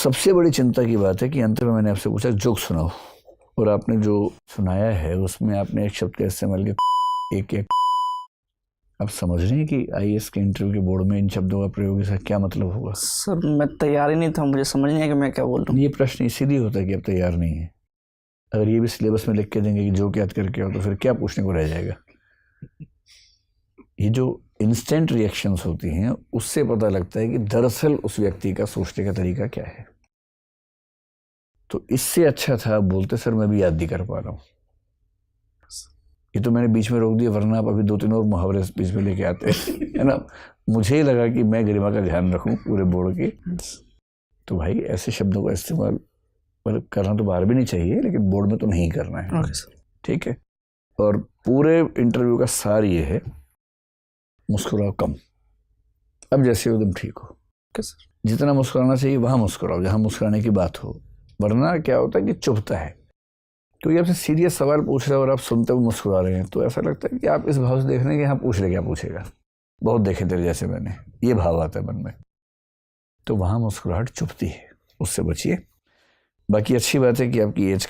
सबसे बड़ी चिंता की बात है कि अंत में मैंने आपसे पूछा जोक सुनाओ, और आपने जो सुनाया है उसमें आपने एक शब्द का इस्तेमाल किया, एक आप समझ रहे हैं कि आईएएस के इंटरव्यू के बोर्ड में इन शब्दों का प्रयोग इसका क्या मतलब होगा? सर मैं तैयार ही नहीं था, मुझे समझ नहीं आया कि मैं क्या बोल रहा हूँ। ये प्रश्न इसीलिए होता है कि आप तैयार नहीं है। अगर ये भी सिलेबस में लिख के देंगे कि जोक याद करके आओ तो फिर क्या पूछने को रह जाएगा? ये जो इंस्टेंट रिएक्शंस होती हैं उससे पता लगता है कि दरअसल उस व्यक्ति का सोचने का तरीका क्या है। तो इससे अच्छा था बोलते सर मैं भी याद नहीं कर पा रहा हूँ। ये तो मैंने बीच में रोक दिया, वरना आप अभी 2-3 और मुहावरे बीच में लेके आते है ना। मुझे ही लगा कि मैं गरिमा का ध्यान रखूं पूरे बोर्ड की। तो भाई ऐसे शब्दों का इस्तेमाल मतलब करना तो बाहर भी नहीं चाहिए, लेकिन बोर्ड में तो नहीं करना है। ठीक है। और पूरे इंटरव्यू का सार ये है, मुस्कुराओ कम। अब जैसे एकदम ठीक हो, जितना मुस्कुराना चाहिए वहां मुस्कुराओ जहां मुस्कुराने की बात हो, वरना क्या होता है कि चुभता है। क्योंकि आपसे सीरियस सवाल पूछ रहे हैं और आप सुनते हुए मुस्कुरा रहे हैं, तो ऐसा लगता है कि आप इस भाव से देख रहे हैं कि हाँ पूछ ले, क्या पूछेगा, बहुत देखे तेरे जैसे मैंने, ये भाव आता है मन में। तो वहाँ मुस्कुराहट चुभती है, उससे बचिए। बाकी अच्छी बात है कि आपकी एज